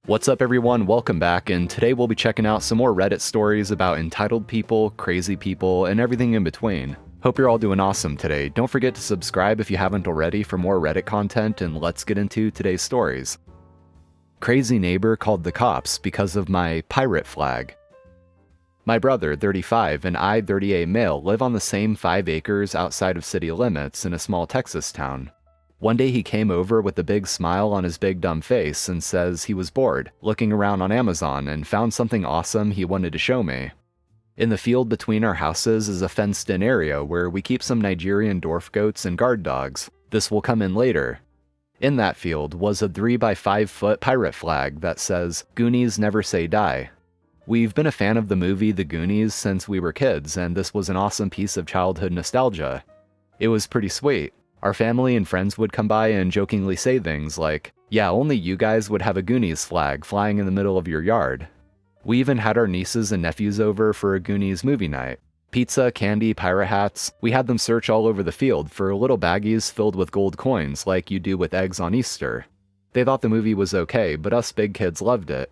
What's up everyone, welcome back, and today we'll be checking out some more Reddit stories about entitled people, crazy people, and everything in between. Hope you're all doing awesome today. Don't forget to subscribe if you haven't already for more Reddit content, and let's get into today's stories. Crazy neighbor called the cops because of my pirate flag. My brother, 35, and I, 38 male, live on the same 5 acres outside of city limits in a small Texas town. One day he came over with a big smile on his big dumb face and says he was bored, looking around on Amazon, and found something awesome he wanted to show me. In the field between our houses is a fenced-in area where we keep some Nigerian dwarf goats and guard dogs. This will come in later. In that field was a 3x5 foot pirate flag that says, "Goonies never say die." We've been a fan of the movie The Goonies since we were kids, and this was an awesome piece of childhood nostalgia. It was pretty sweet. Our family and friends would come by and jokingly say things like, "Yeah, only you guys would have a Goonies flag flying in the middle of your yard." We even had our nieces and nephews over for a Goonies movie night. Pizza, candy, pirate hats. We had them search all over the field for little baggies filled with gold coins like you do with eggs on Easter. They thought the movie was okay, but us big kids loved it.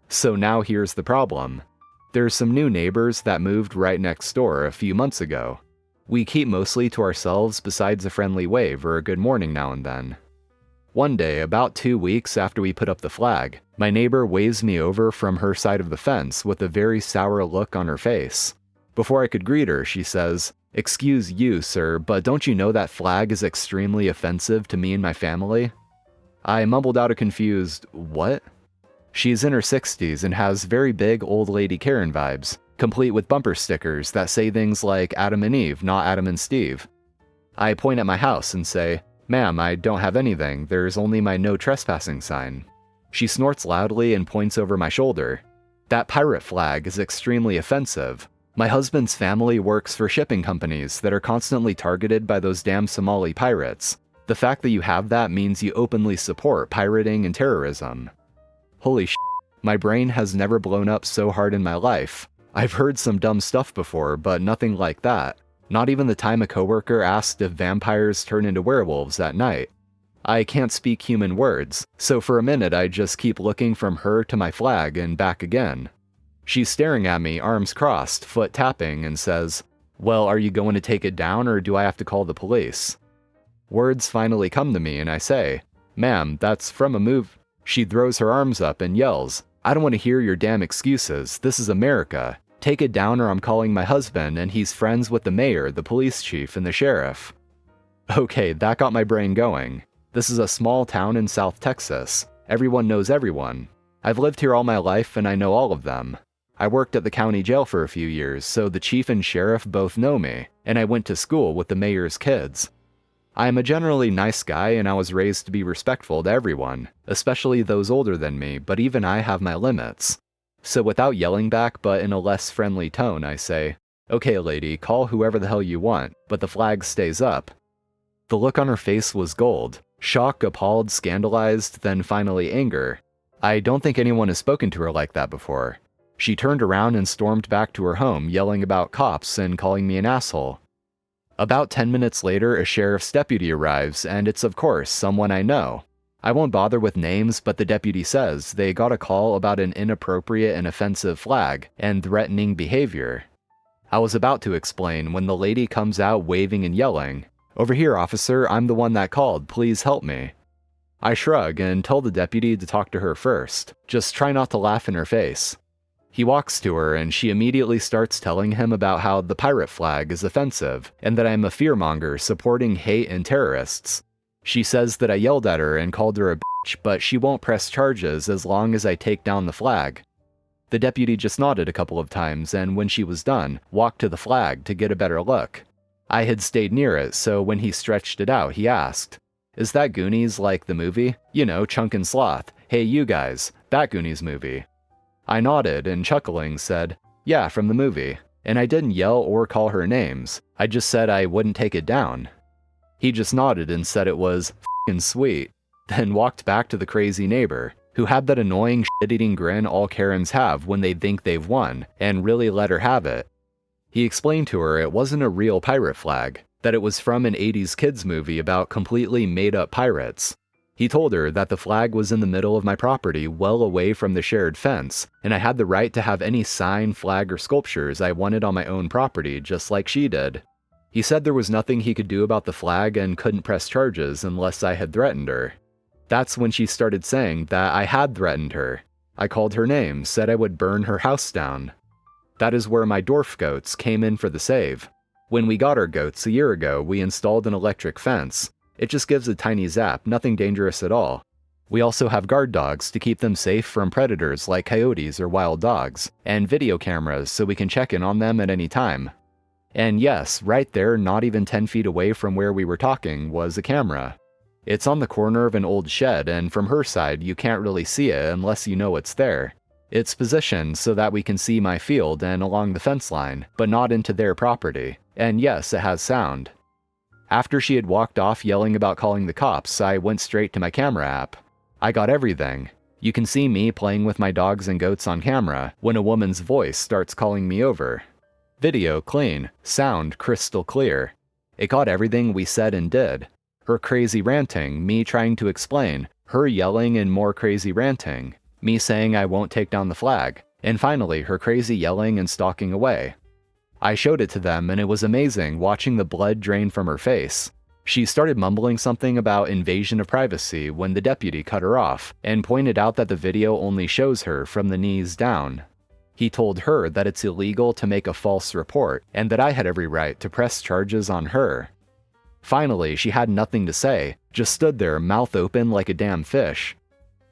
So now here's the problem. There's some new neighbors that moved right next door a few months ago. We keep mostly to ourselves besides a friendly wave or a good morning now and then. One day, about 2 weeks after we put up the flag, my neighbor waves me over from her side of the fence with a very sour look on her face. Before I could greet her, she says, "Excuse you, sir, but don't you know that flag is extremely offensive to me and my family?" I mumbled out a confused, "What?" She's in her 60s and has very big old lady Karen vibes, complete with bumper stickers that say things like Adam and Eve, not Adam and Steve. I point at my house and say, "Ma'am, I don't have anything, there's only my no trespassing sign." She snorts loudly and points over my shoulder. "That pirate flag is extremely offensive. My husband's family works for shipping companies that are constantly targeted by those damn Somali pirates. The fact that you have that means you openly support pirating and terrorism." Holy shit, my brain has never blown up so hard in my life. I've heard some dumb stuff before, but nothing like that. Not even the time a coworker asked if vampires turn into werewolves at night. I can't speak human words, so for a minute I just keep looking from her to my flag and back again. She's staring at me, arms crossed, foot tapping, and says, "Well, are you going to take it down or do I have to call the police?" Words finally come to me and I say, "Ma'am, that's from a move." She throws her arms up and yells, "I don't want to hear your damn excuses. This is America. Take it down or I'm calling my husband and he's friends with the mayor, the police chief, and the sheriff." Okay, that got my brain going. This is a small town in South Texas. Everyone knows everyone. I've lived here all my life and I know all of them. I worked at the county jail for a few years, so the chief and sheriff both know me, and I went to school with the mayor's kids. I am a generally nice guy and I was raised to be respectful to everyone, especially those older than me, but even I have my limits. So without yelling back but in a less friendly tone, I say, "Okay lady, call whoever the hell you want, but the flag stays up." The look on her face was gold. Shock, appalled, scandalized, then finally anger. I don't think anyone has spoken to her like that before. She turned around and stormed back to her home, yelling about cops and calling me an asshole. About 10 minutes later, a sheriff's deputy arrives, and it's of course someone I know. I won't bother with names, but the deputy says they got a call about an inappropriate and offensive flag and threatening behavior. I was about to explain when the lady comes out waving and yelling, "Over here, officer, I'm the one that called, please help me." I shrug and tell the deputy to talk to her first. Just try not to laugh in her face. He walks to her and she immediately starts telling him about how the pirate flag is offensive and that I'm a fearmonger supporting hate and terrorists. She says that I yelled at her and called her a bitch, but she won't press charges as long as I take down the flag. The deputy just nodded a couple of times and when she was done, walked to the flag to get a better look. I had stayed near it, so when he stretched it out, he asked, "Is that Goonies like the movie? You know, Chunk and Sloth. Hey you guys, that Goonies movie." I nodded and chuckling said, "Yeah, from the movie." And I didn't yell or call her names. I just said I wouldn't take it down. He just nodded and said it was f***ing sweet, then walked back to the crazy neighbor, who had that annoying shit-eating grin all Karens have when they think they've won, and really let her have it. He explained to her it wasn't a real pirate flag, that it was from an 80s kids movie about completely made-up pirates. He told her that the flag was in the middle of my property, well away from the shared fence, and I had the right to have any sign, flag, or sculptures I wanted on my own property, just like she did. He said there was nothing he could do about the flag and couldn't press charges unless I had threatened her. That's when she started saying that I had threatened her. I called her name, said I would burn her house down. That is where my dwarf goats came in for the save. When we got our goats a year ago, we installed an electric fence. It just gives a tiny zap, nothing dangerous at all. We also have guard dogs to keep them safe from predators like coyotes or wild dogs, and video cameras so we can check in on them at any time. And yes, right there, not even 10 feet away from where we were talking, was a camera. It's on the corner of an old shed, and from her side you can't really see it unless you know it's there. It's positioned so that we can see my field and along the fence line, but not into their property. And yes, it has sound. After she had walked off yelling about calling the cops, I went straight to my camera app. I got everything. You can see me playing with my dogs and goats on camera when a woman's voice starts calling me over. Video clean, sound crystal clear. It got everything we said and did. Her crazy ranting, me trying to explain, her yelling and more crazy ranting, me saying I won't take down the flag, and finally her crazy yelling and stalking away. I showed it to them and it was amazing watching the blood drain from her face. She started mumbling something about invasion of privacy when the deputy cut her off and pointed out that the video only shows her from the knees down. He told her that it's illegal to make a false report and that I had every right to press charges on her. Finally, she had nothing to say, just stood there mouth open like a damn fish.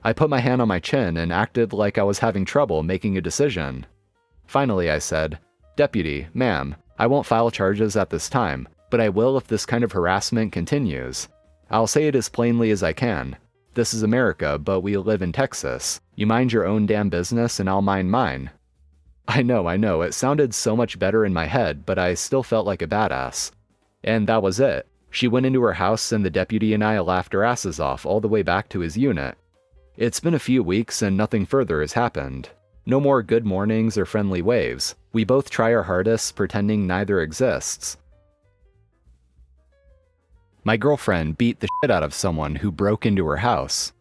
I put my hand on my chin and acted like I was having trouble making a decision. Finally, I said, "Deputy, ma'am, I won't file charges at this time, but I will if this kind of harassment continues. I'll say it as plainly as I can. This is America, but we live in Texas. You mind your own damn business and I'll mind mine." I know, it sounded so much better in my head, but I still felt like a badass. And that was it. She went into her house and the deputy and I laughed our asses off all the way back to his unit. It's been a few weeks and nothing further has happened. No more good mornings or friendly waves. We both try our hardest pretending neither exists. My girlfriend beat the shit out of someone who broke into her house.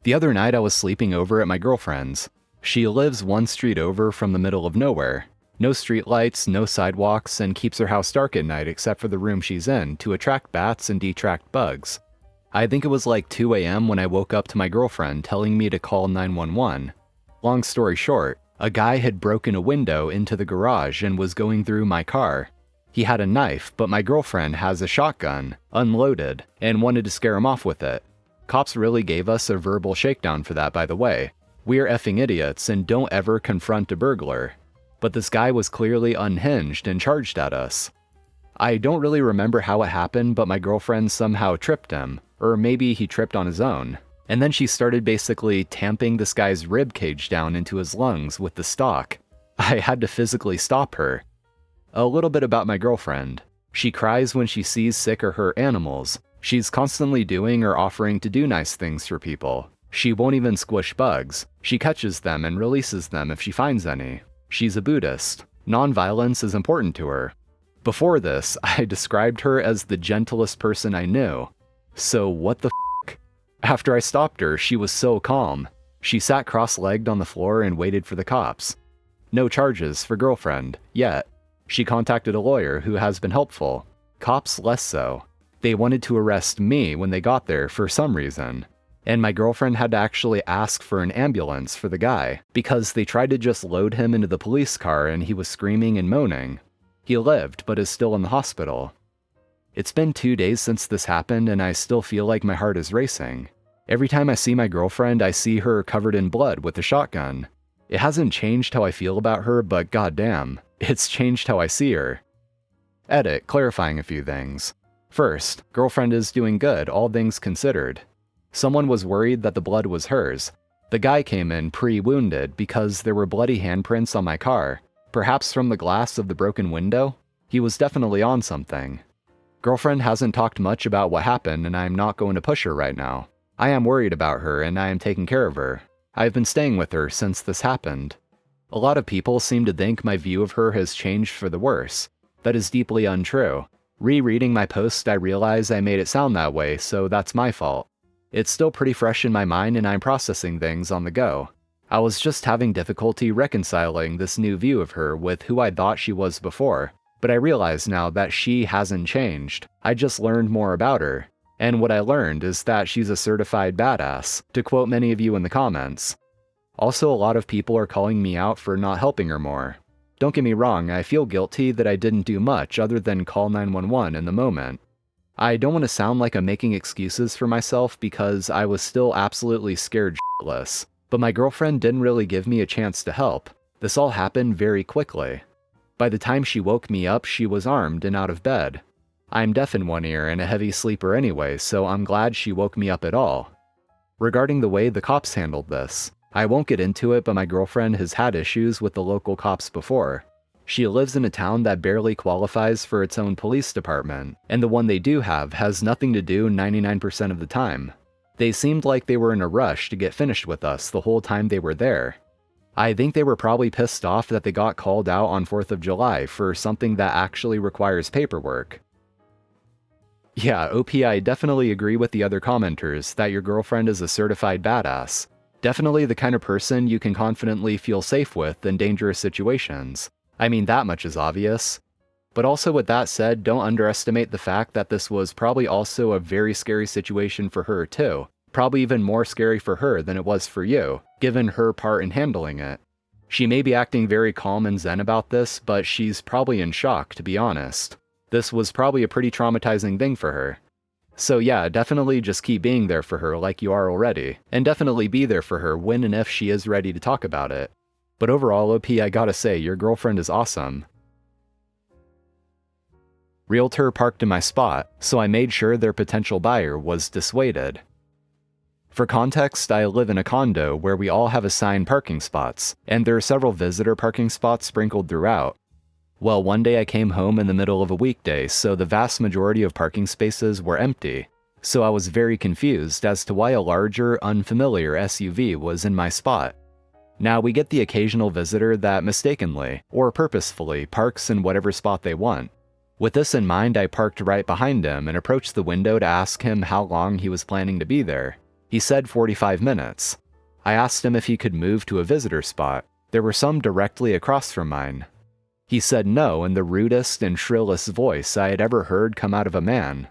The other night I was sleeping over at my girlfriend's. She lives one street over from the middle of nowhere. No streetlights, no sidewalks, and keeps her house dark at night except for the room she's in to attract bats and detract bugs. I think it was like 2 a.m. when I woke up to my girlfriend telling me to call 911. Long story short, a guy had broken a window into the garage and was going through my car. He had a knife, but my girlfriend has a shotgun, unloaded, and wanted to scare him off with it. Cops really gave us a verbal shakedown for that, by the way. We're effing idiots and don't ever confront a burglar. But this guy was clearly unhinged and charged at us. I don't really remember how it happened, but my girlfriend somehow tripped him, or maybe he tripped on his own. And then she started basically tamping this guy's rib cage down into his lungs with the stock. I had to physically stop her. A little bit about my girlfriend. She cries when she sees sick or hurt animals. She's constantly doing or offering to do nice things for people. She won't even squish bugs. She catches them and releases them if she finds any. She's a Buddhist. Non-violence is important to her. Before this, I described her as the gentlest person I knew. So what the f***? After I stopped her, she was so calm. She sat cross-legged on the floor and waited for the cops. No charges for girlfriend, yet. She contacted a lawyer who has been helpful. Cops less so. They wanted to arrest me when they got there for some reason. And my girlfriend had to actually ask for an ambulance for the guy, because they tried to just load him into the police car and he was screaming and moaning. He lived, but is still in the hospital. It's been 2 days since this happened and I still feel like my heart is racing. Every time I see my girlfriend, I see her covered in blood with a shotgun. It hasn't changed how I feel about her, but goddamn, it's changed how I see her. Edit, clarifying a few things. First, girlfriend is doing good, all things considered. Someone was worried that the blood was hers. The guy came in pre-wounded because there were bloody handprints on my car, perhaps from the glass of the broken window. He was definitely on something. Girlfriend hasn't talked much about what happened and I'm not going to push her right now. I am worried about her and I am taking care of her. I've been staying with her since this happened. A lot of people seem to think my view of her has changed for the worse. That is deeply untrue. Rereading my post, I realize I made it sound that way, so that's my fault. It's still pretty fresh in my mind and I'm processing things on the go. I was just having difficulty reconciling this new view of her with who I thought she was before, but I realize now that she hasn't changed. I just learned more about her. And what I learned is that she's a certified badass, to quote many of you in the comments. Also, a lot of people are calling me out for not helping her more. Don't get me wrong, I feel guilty that I didn't do much other than call 911 in the moment. I don't want to sound like I'm making excuses for myself because I was still absolutely scared shitless, but my girlfriend didn't really give me a chance to help. This all happened very quickly. By the time she woke me up, she was armed and out of bed. I'm deaf in one ear and a heavy sleeper anyway, so I'm glad she woke me up at all. Regarding the way the cops handled this, I won't get into it, but my girlfriend has had issues with the local cops before. She lives in a town that barely qualifies for its own police department, and the one they do have has nothing to do 99% of the time. They seemed like they were in a rush to get finished with us the whole time they were there. I think they were probably pissed off that they got called out on 4th of July for something that actually requires paperwork. Yeah, OP, I definitely agree with the other commenters that your girlfriend is a certified badass. Definitely the kind of person you can confidently feel safe with in dangerous situations. I mean, that much is obvious. But also with that said, don't underestimate the fact that this was probably also a very scary situation for her too. Probably even more scary for her than it was for you, given her part in handling it. She may be acting very calm and zen about this, but she's probably in shock, to be honest. This was probably a pretty traumatizing thing for her. So yeah, definitely just keep being there for her like you are already, and definitely be there for her when and if she is ready to talk about it. But overall, OP, I gotta say, your girlfriend is awesome. Realtor parked in my spot, so I made sure their potential buyer was dissuaded. For context, I live in a condo where we all have assigned parking spots, and there are several visitor parking spots sprinkled throughout. Well, one day I came home in the middle of a weekday, so the vast majority of parking spaces were empty. So I was very confused as to why a larger, unfamiliar SUV was in my spot. Now, we get the occasional visitor that mistakenly, or purposefully, parks in whatever spot they want. With this in mind, I parked right behind him and approached the window to ask him how long he was planning to be there. He said 45 minutes. I asked him if he could move to a visitor spot. There were some directly across from mine. He said no in the rudest and shrillest voice I had ever heard come out of a man.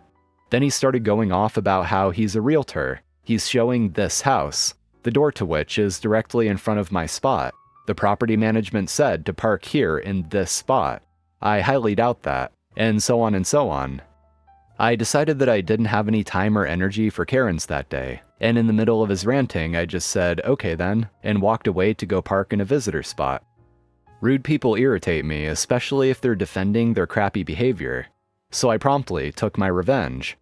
Then he started going off about how he's a realtor. He's showing this house, the door to which is directly in front of my spot. The property management said to park here in this spot. I highly doubt that, and so on and so on. I decided that I didn't have any time or energy for Karens that day, and in the middle of his ranting I just said, okay then, and walked away to go park in a visitor spot. Rude people irritate me, especially if they're defending their crappy behavior, so I promptly took my revenge.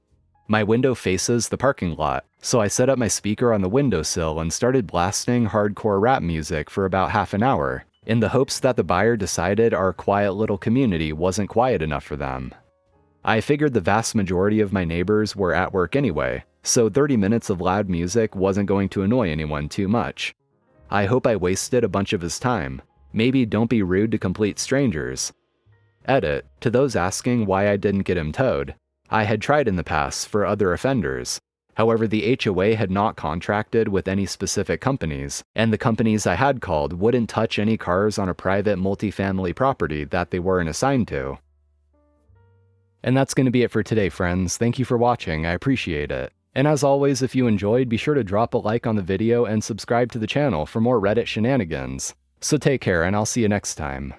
My window faces the parking lot, so I set up my speaker on the windowsill and started blasting hardcore rap music for about half an hour, in the hopes that the buyer decided our quiet little community wasn't quiet enough for them. I figured the vast majority of my neighbors were at work anyway, so 30 minutes of loud music wasn't going to annoy anyone too much. I hope I wasted a bunch of his time. Maybe don't be rude to complete strangers. Edit, to those asking why I didn't get him towed. I had tried in the past for other offenders. However, the HOA had not contracted with any specific companies, and the companies I had called wouldn't touch any cars on a private multifamily property that they weren't assigned to. And that's going to be it for today, friends. Thank you for watching, I appreciate it. And as always, if you enjoyed, be sure to drop a like on the video and subscribe to the channel for more Reddit shenanigans. So take care, and I'll see you next time.